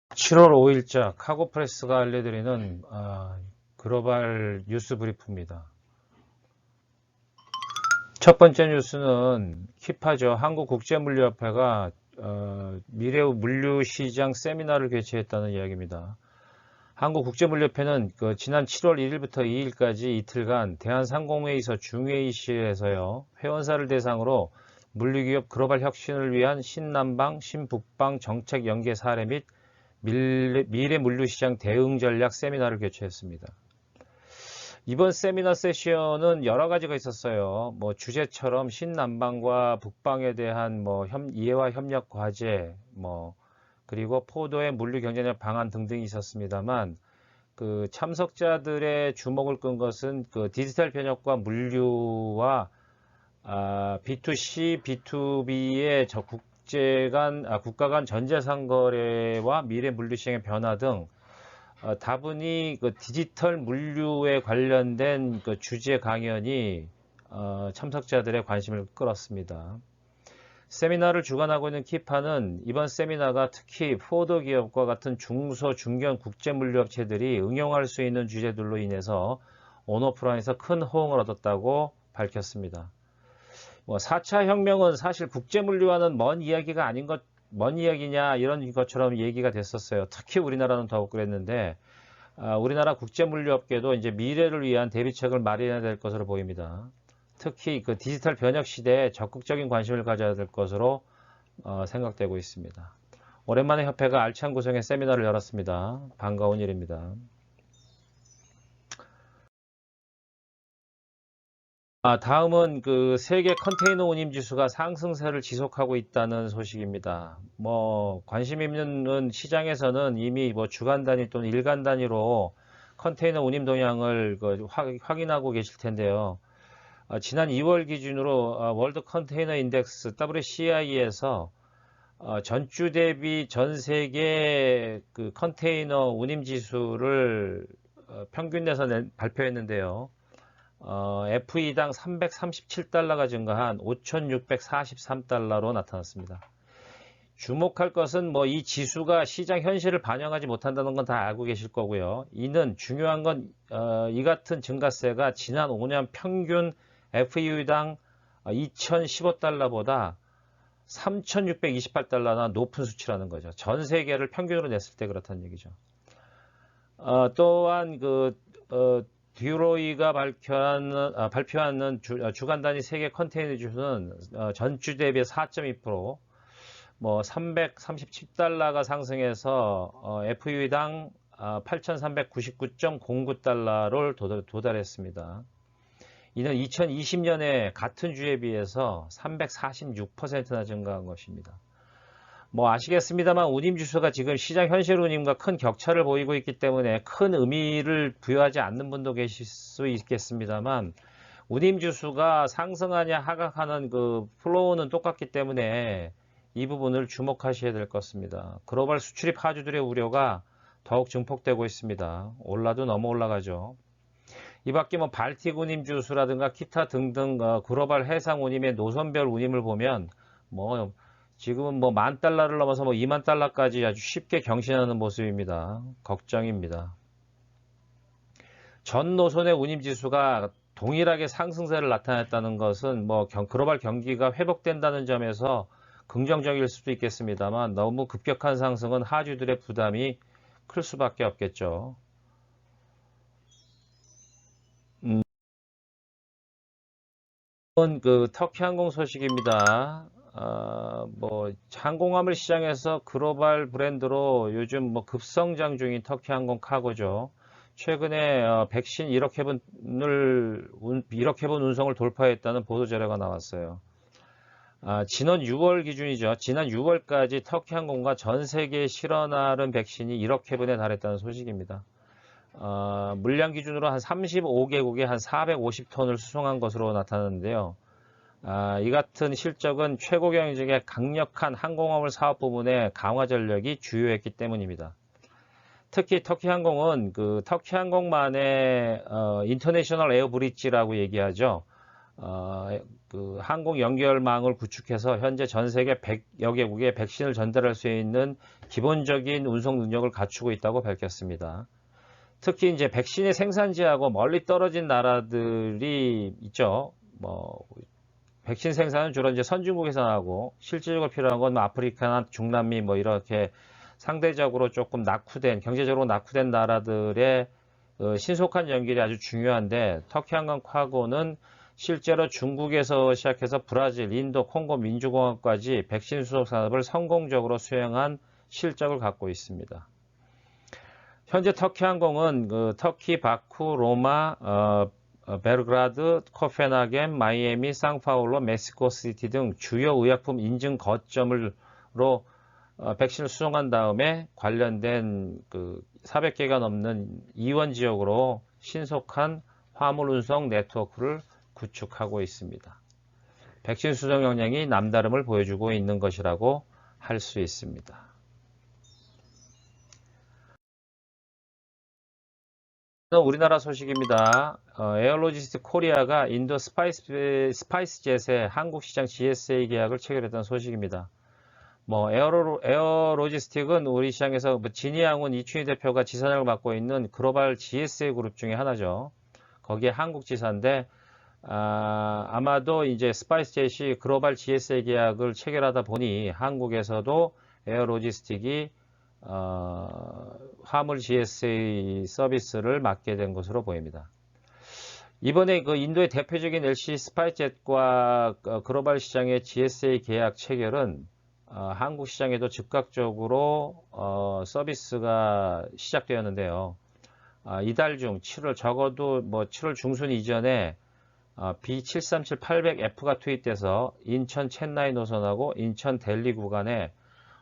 (7월 5일자) 카고프레스가 알려드리는 글로벌 뉴스 브리프입니다. 첫 번째 뉴스는 키파죠. 한국국제물류협회가 미래 물류시장 세미나를 개최했다는 이야기입니다. 한국국제물류협회는 지난 7월 1일부터 2일까지 이틀간 대한상공회의소 중회의실에서요, 회원사를 대상으로 물류기업 글로벌 혁신을 위한 신남방, 신북방 정책 연계 사례 및 미래 물류시장 대응 전략 세미나를 개최했습니다. 이번 세미나 세션은 여러 가지가 있었어요. 주제처럼 신남방과 북방에 대한 이해와 협력 과제, 그리고 포도의 물류 경쟁력 방안 등등이 있었습니다만, 참석자들의 주목을 끈 것은 디지털 변혁과 물류와 B2C, B2B의 국가 간 전자상 거래와 미래 물류시장의 변화 등 다분히 디지털 물류에 관련된 주제 강연이 참석자들의 관심을 끌었습니다. 세미나를 주관하고 있는 키파는 이번 세미나가 특히 포드 기업과 같은 중소, 중견 국제물류업체들이 응용할 수 있는 주제들로 인해서 온오프라인에서 큰 호응을 얻었다고 밝혔습니다. 4차 혁명은 사실 국제물류와는 먼 이야기냐 이런 것처럼 얘기가 됐었어요. 특히 우리나라는 더욱 그랬는데, 우리나라 국제물류업계도 이제 미래를 위한 대비책을 마련해야 될 것으로 보입니다. 특히 디지털 변혁 시대에 적극적인 관심을 가져야 될 것으로 생각되고 있습니다. 오랜만에 협회가 알찬 구성의 세미나를 열었습니다. 반가운 일입니다. 다음은 세계 컨테이너 운임 지수가 상승세를 지속하고 있다는 소식입니다. 관심 있는 시장에서는 이미 주간 단위 또는 일간 단위로 컨테이너 운임 동향을 확인하고 계실 텐데요. 지난 2월 기준으로 월드 컨테이너 인덱스 WCI에서 전주 대비 전 세계 컨테이너 운임 지수를 평균 내서 발표했는데요. FE당 337달러가 증가한 5,643달러로 나타났습니다. 주목할 것은 이 지수가 시장 현실을 반영하지 못한다는 건 다 알고 계실 거고요. 이는 중요한 건 이 같은 증가세가 지난 5년 평균 FEU당 2,015달러보다 3,628달러나 높은 수치라는 거죠. 전 세계를 평균으로 냈을 때 그렇다는 얘기죠. 또한 듀로이가 발표하는 주간 단위 세계 컨테이너 지수는 전주 대비 4.2%, 337달러가 상승해서 FU당 8,399.09달러를 도달했습니다. 이는 2020년에 같은 주에 비해서 346%나 증가한 것입니다. 아시겠습니다만 운임지수가 지금 시장 현실 운임과 큰 격차를 보이고 있기 때문에 큰 의미를 부여하지 않는 분도 계실 수 있겠습니다만, 운임지수가 상승하냐 하락하는 플로우는 똑같기 때문에 이 부분을 주목하셔야 될 것 같습니다. 글로벌 수출입 하주들의 우려가 더욱 증폭되고 있습니다. 올라도 너무 올라가죠. 이 밖에 발틱 운임지수라든가 기타 등등 글로벌 해상 운임의 노선별 운임을 보면 지금은 $10,000를 넘어서 $20,000까지 아주 쉽게 경신하는 모습입니다. 걱정입니다. 전 노선의 운임지수가 동일하게 상승세를 나타냈다는 것은 글로벌 경기가 회복된다는 점에서 긍정적일 수도 있겠습니다만, 너무 급격한 상승은 하주들의 부담이 클 수밖에 없겠죠. 터키 항공 소식입니다. 항공화물 시장에서 글로벌 브랜드로 요즘 급성장 중인 터키 항공 카고죠. 최근에 백신 1억 회분 운송을 돌파했다는 보도 자료가 나왔어요. 지난 6월 기준이죠. 지난 6월까지 터키 항공과 전 세계에 실어나른 백신이 1억 회분에 달했다는 소식입니다. 물량 기준으로 한 35개국에 한 450톤을 수송한 것으로 나타났는데요. 이 같은 실적은 최고 경쟁의 강력한 항공화물 사업 부문의 강화 전력이 주요했기 때문입니다. 특히 터키 항공은 터키 항공만의 인터내셔널 에어 브릿지라고 얘기하죠. 그 항공 연결망을 구축해서 현재 전 세계 100여 개국에 백신을 전달할 수 있는 기본적인 운송 능력을 갖추고 있다고 밝혔습니다. 특히 이제 백신의 생산지하고 멀리 떨어진 나라들이 있죠. 뭐 백신 생산은 주로 이제 선진국에서 하고 실질적으로 필요한 건 아프리카나 중남미 뭐 이렇게 상대적으로 조금 낙후된 경제적으로 낙후된 나라들의 신속한 연결이 아주 중요한데 터키 항공 카고는 실제로 중국에서 시작해서 브라질, 인도, 콩고 민주공화국까지 백신 수속 산업을 성공적으로 수행한 실적을 갖고 있습니다. 현재 터키 항공은 터키, 바쿠, 로마, 베르그라드, 코펜하겐, 마이애미, 상파울로, 멕시코시티 등 주요 의약품 인증 거점으로 백신을 수송한 다음에 관련된 400개가 넘는 이원 지역으로 신속한 화물 운송 네트워크를 구축하고 있습니다. 백신 수송 역량이 남다름을 보여주고 있는 것이라고 할 수 있습니다. 우리나라 소식입니다. 에어로지스틱 코리아가 인도 스파이스젯의 한국 시장 GSA 계약을 체결했다는 소식입니다. 뭐 에어로지스틱은 우리 시장에서 진이양훈 이춘희 대표가 지사장을 맡고 있는 글로벌 GSA 그룹 중에 하나죠. 거기에 한국 지사인데 아마도 이제 스파이스젯이 글로벌 GSA 계약을 체결하다 보니 한국에서도 에어로지스틱이 화물 GSA 서비스를 맡게 된 것으로 보입니다. 이번에 인도의 대표적인 LC 스파이스젯과 글로벌 시장의 GSA 계약 체결은 한국 시장에도 즉각적으로 서비스가 시작되었는데요. 이달 중 7월 적어도 7월 중순 이전에 B737-800F가 투입돼서 인천 첸나이 노선하고 인천 델리 구간에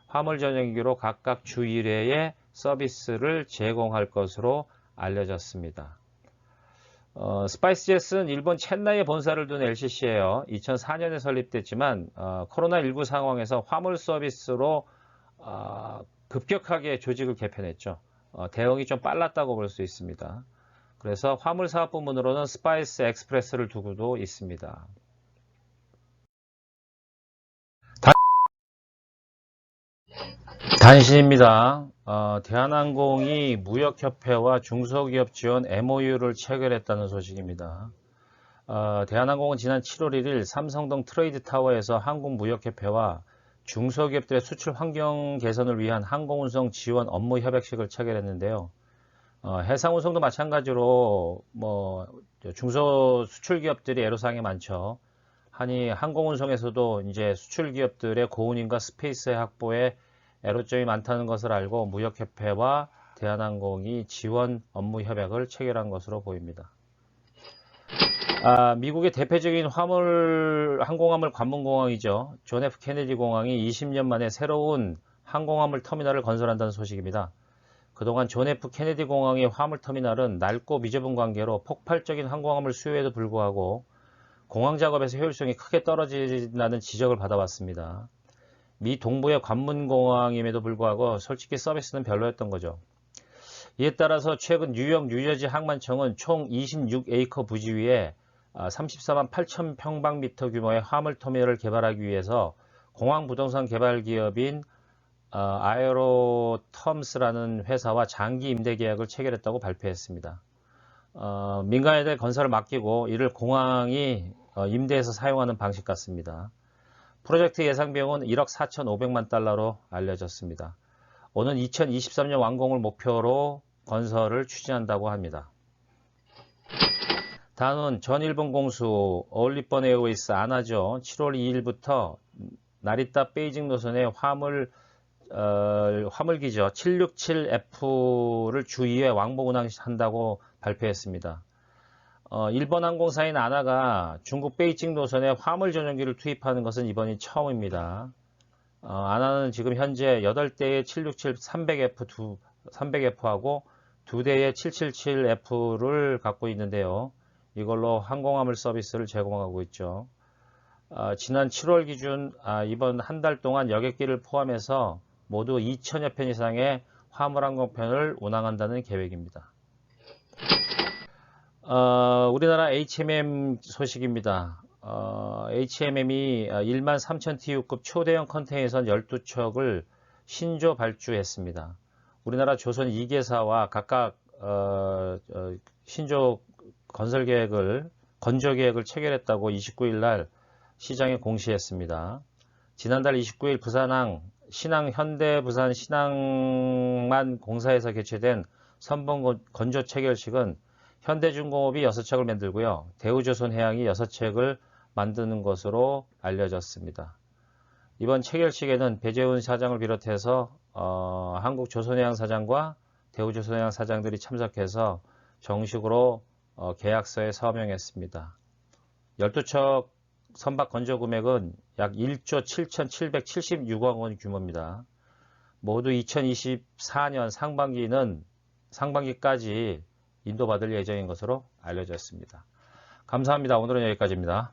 화물 전용기로 각각 주 1회의 서비스를 제공할 것으로 알려졌습니다. 스파이스젯은 일본 첸나이에 본사를 둔 LCC예요. 2004년에 설립됐지만 코로나19 상황에서 화물 서비스로 급격하게 조직을 개편했죠. 대응이 좀 빨랐다고 볼 수 있습니다. 그래서 화물 사업 부문으로는 스파이스 엑스프레스를 두고도 있습니다. 단신입니다. 대한항공이 무역협회와 중소기업 지원 MOU를 체결했다는 소식입니다. 대한항공은 지난 7월 1일 삼성동 트레이드타워에서 한국무역협회와 중소기업들의 수출 환경 개선을 위한 항공운송 지원 업무 협약식을 체결했는데요. 해상운송도 마찬가지로 중소 수출기업들이 애로사항이 많죠. 하니 항공운송에서도 이제 수출기업들의 고운임과 스페이스 확보에 애로점이 많다는 것을 알고 무역협회와 대한항공이 지원 업무 협약을 체결한 것으로 보입니다. 미국의 대표적인 항공화물 관문공항이죠. 존 F 케네디 공항이 20년 만에 새로운 항공화물 터미널을 건설한다는 소식입니다. 그동안 존 F 케네디 공항의 화물터미널은 낡고 미좁은 관계로 폭발적인 항공화물 수요에도 불구하고 공항 작업에서 효율성이 크게 떨어진다는 지적을 받아왔습니다. 미 동부의 관문공항임에도 불구하고 솔직히 서비스는 별로였던 거죠. 이에 따라서 최근 뉴욕 뉴저지 항만청은 총 26에이커 부지 위에 34만 8천 평방미터 규모의 화물터미널을 개발하기 위해서 공항 부동산 개발 기업인 아에로텀스라는 회사와 장기 임대 계약을 체결했다고 발표했습니다. 민간에 건설을 맡기고 이를 공항이 임대해서 사용하는 방식 같습니다. 프로젝트 예상 비용은 1억 4,500만 달러로 알려졌습니다. 오는 2023년 완공을 목표로 건설을 추진한다고 합니다. 다음은 전 일본 공수 올리번 에어웨이스 아나죠. 7월 2일부터 나리타 베이징 노선의 화물기죠. 767F를 주 2회 왕복 운항한다고 발표했습니다. 일본 항공사인 아나가 중국 베이징 노선에 화물 전용기를 투입하는 것은 이번이 처음입니다. 아나는 지금 현재 8대의 767-300F하고 2대의 777F를 갖고 있는데요. 이걸로 항공화물 서비스를 제공하고 있죠. 지난 7월 기준 이번 한 달 동안 여객기를 포함해서 모두 2,000여 편 이상의 화물항공편을 운항한다는 계획입니다. 우리나라 HMM 소식입니다. HMM이 13,000TU급 초대형 컨테이너선 12척을 신조 발주했습니다. 우리나라 조선 2개사와 각각 신조 건조 계획을 체결했다고 29일 날 시장에 공시했습니다. 지난달 29일 신항 현대부산 신항만 공사에서 개최된 선봉 건조 체결식은 현대중공업이 6척을 만들고요. 대우조선해양이 6척을 만드는 것으로 알려졌습니다. 이번 체결식에는 배재훈 사장을 비롯해서 한국조선해양 사장과 대우조선해양 사장들이 참석해서 정식으로 계약서에 서명했습니다. 12척 선박 건조 금액은 약 1조 7,776억 원 규모입니다. 모두 2024년 상반기까지 인도받을 예정인 것으로 알려졌습니다. 감사합니다. 오늘은 여기까지입니다.